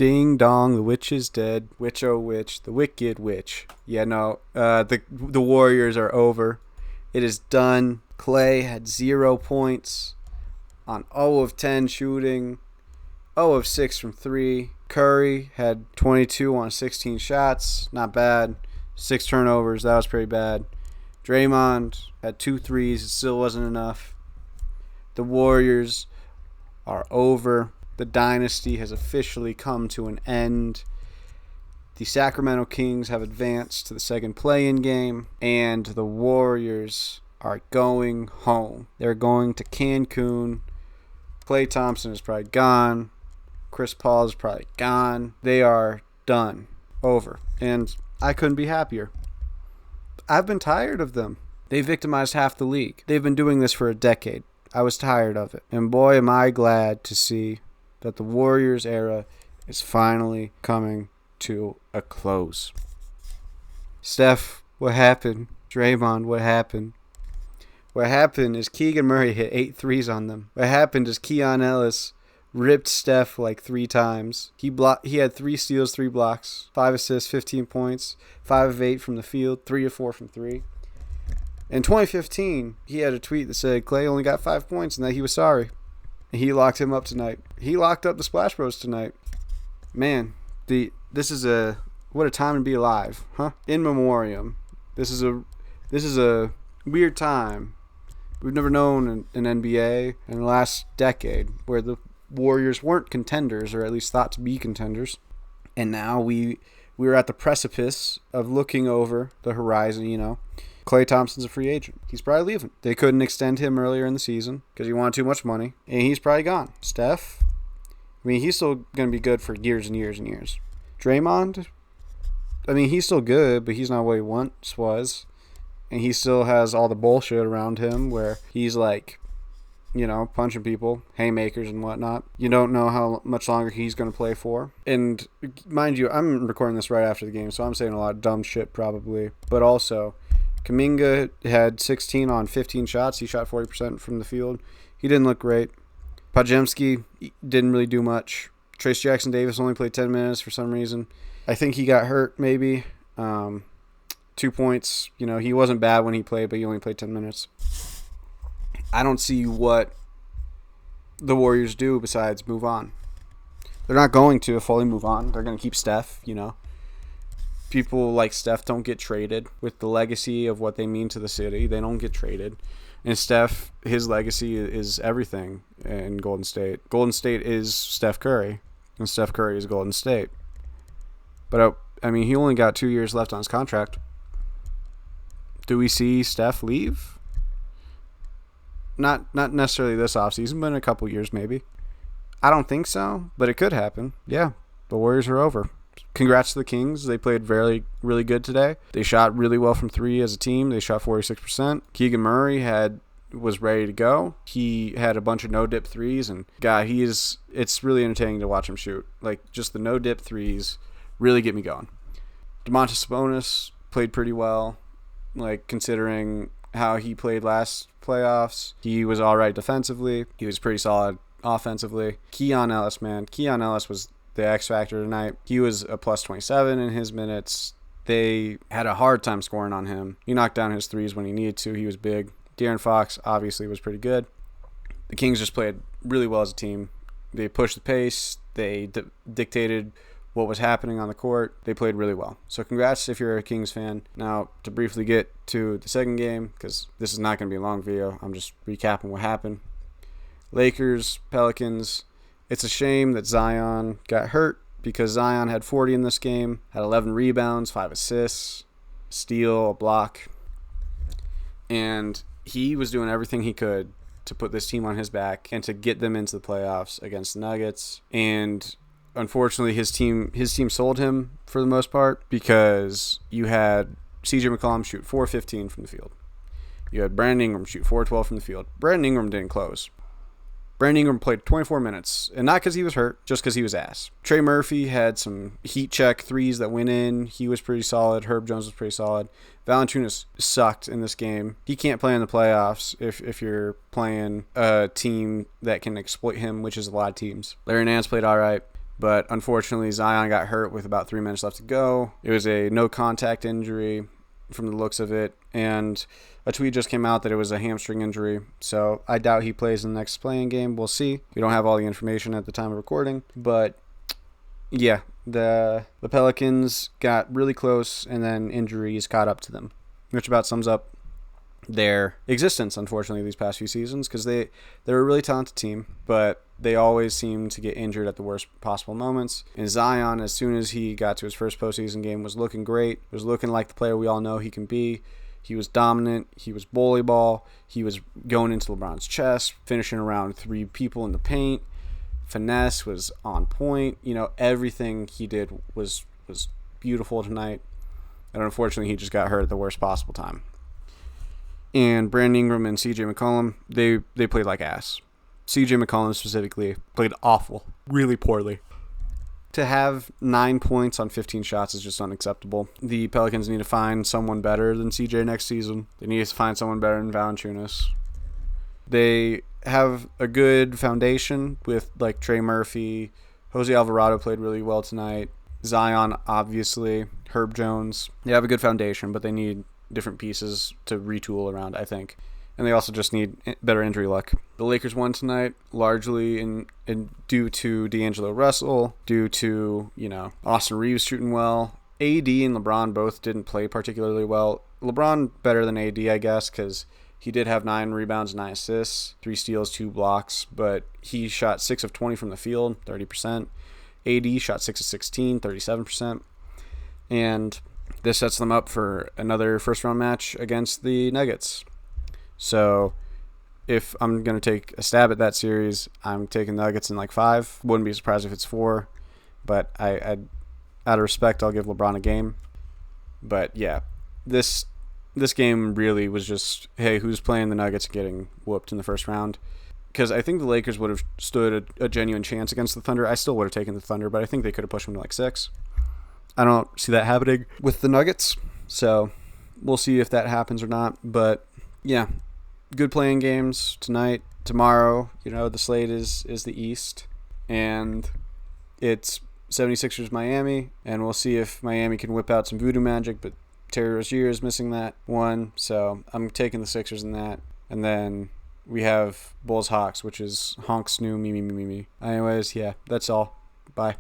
Ding dong, the witch is dead. Witch oh witch, the wicked witch. Yeah, no, the Warriors are over. It is done. Clay had 0 points on 0 of 10 shooting, 0 of 6 from 3. Curry had 22 on 16 shots. Not bad. 6 turnovers. That was pretty bad. Draymond had 2 threes. It still wasn't enough. The Warriors are over. The dynasty has officially come to an end. The Sacramento Kings have advanced to the second play-in game, and the Warriors are going home. They're going to Cancun. Klay Thompson is probably gone. Chris Paul is probably gone. They are done. Over. And I couldn't be happier. I've been tired of them. They victimized half the league. They've been doing this for a decade. I was tired of it. And boy, am I glad to see that the Warriors era is finally coming to a close. Steph, what happened? Draymond, what happened? What happened is Keegan Murray hit 8 threes on them. What happened is Keon Ellis ripped Steph like 3 times. He had 3 steals, 3 blocks, 5 assists, 15 points, 5 of 8 from the field, 3 of 4 from 3. In 2015, he had a tweet that said Klay only got 5 points and that he was sorry. And he locked him up tonight. He locked up the Splash Bros tonight. Man, this is what a time to be alive, huh? In memoriam. This is a weird time. We've never known an NBA in the last decade where the Warriors weren't contenders, or at least thought to be contenders. And now we were at the precipice of looking over the horizon, you know. Klay Thompson's a free agent. He's probably leaving. They couldn't extend him earlier in the season because he wanted too much money, and he's probably gone. Steph, I mean, he's still going to be good for years and years and years. Draymond, I mean, he's still good, but he's not what he once was. And he still has all the bullshit around him where he's like, you know, punching people, haymakers and whatnot. You don't know how much longer he's going to play for. And mind you, I'm recording this right after the game, so I'm saying a lot of dumb shit probably. But also, Kuminga had 16 on 15 shots. He shot 40% from the field. He didn't look great. Podziemski didn't really do much. Trace Jackson Davis only played 10 minutes for some reason. I think he got hurt maybe. 2 points. You know, he wasn't bad when he played, but he only played 10 minutes. I don't see what the Warriors do besides move on. They're not going to fully move on. They're going to keep Steph, you know. People like Steph don't get traded. With the legacy of what they mean to the city, they don't get traded. And Steph, his legacy is everything in Golden State. Golden State is Steph Curry, and Steph Curry is Golden State. But, I mean, he only got 2 years left on his contract. Do we see Steph leave? Not necessarily this offseason, but in a couple years maybe. I don't think so, but it could happen. Yeah, the Warriors are over. Congrats to the Kings. They played really good today. They shot really well from 3 as a team. They shot 46%. Keegan Murray was ready to go. He had a bunch of no-dip threes, and God, it's really entertaining to watch him shoot. Like, just the no-dip threes really get me going. Domantas Sabonis played pretty well, like, considering how he played last playoffs. He was all right defensively. He was pretty solid offensively. Keon Ellis, man. Keon Ellis was the X factor tonight. He was a plus 27 in his minutes. They had a hard time scoring on him. He knocked down his threes when he needed to. He was big. De'Aaron Fox obviously was pretty good. The Kings just played really well as a team. They pushed the pace. They dictated what was happening on the court. They played really well. So congrats if you're a Kings fan. Now, to briefly get to the second game, because this is not going to be a long video, I'm just recapping what happened. Lakers, Pelicans. It's a shame that Zion got hurt because Zion had 40 in this game, had 11 rebounds, 5 assists, steal, a block. And he was doing everything he could to put this team on his back and to get them into the playoffs against the Nuggets. And unfortunately, his team sold him for the most part because you had CJ McCollum shoot 4-15 from the field. You had Brandon Ingram shoot 4-12 from the field. Brandon Ingram didn't close. Brandon Ingram played 24 minutes, and not because he was hurt, just because he was ass. Trey Murphy had some heat check threes that went in. He was pretty solid. Herb Jones was pretty solid. Valanciunas sucked in this game. He can't play in the playoffs if you're playing a team that can exploit him, which is a lot of teams. Larry Nance played all right. But unfortunately, Zion got hurt with about 3 minutes left to go. It was a no contact injury from the looks of it. And a tweet just came out that it was a hamstring injury. So I doubt he plays in the next playing game. We'll see. We don't have all the information at the time of recording. But yeah, the Pelicans got really close and then injuries caught up to them, which about sums up their existence, unfortunately, these past few seasons, because they're a really talented team, but they always seem to get injured at the worst possible moments. And Zion, as soon as he got to his first postseason game, was looking great, was looking like the player we all know he can be. He was dominant. He was bully ball. He was going into LeBron's chest, finishing around 3 people in the paint. Finesse was on point. Everything he did was beautiful tonight. And unfortunately, he just got hurt at the worst possible time. And Brandon Ingram and CJ McCollum, they played like ass. CJ McCollum specifically played awful, really poorly. To have 9 points on 15 shots is just unacceptable. The Pelicans need to find someone better than CJ next season. They need to find someone better than Valanciunas. They have a good foundation with like Trey Murphy. Jose Alvarado played really well tonight. Zion, obviously. Herb Jones. They have a good foundation, but they need different pieces to retool around, I think. And they also just need better injury luck. The Lakers won tonight largely in due to D'Angelo Russell, due to, Austin Reeves shooting well. AD and LeBron both didn't play particularly well. LeBron better than AD, I guess, because he did have 9 rebounds, 9 assists, 3 steals, 2 blocks, but he shot 6 of 20 from the field, 30%. AD shot 6 of 16, 37%. And this sets them up for another first-round match against the Nuggets. So if I'm going to take a stab at that series, I'm taking Nuggets in like 5. Wouldn't be surprised if it's 4. But I out of respect, I'll give LeBron a game. But yeah, this game really was just, hey, who's playing the Nuggets getting whooped in the first round? Because I think the Lakers would have stood a genuine chance against the Thunder. I still would have taken the Thunder, but I think they could have pushed them to like 6. I don't see that happening with the Nuggets, so we'll see if that happens or not. But yeah, good playing games tonight. Tomorrow, the slate is the East, and it's 76ers Miami, and we'll see if Miami can whip out some voodoo magic, but Terry Rozier is missing that one, so I'm taking the Sixers in that. And then we have Bulls Hawks, which is Honk's new me. Anyways, yeah, that's all. Bye.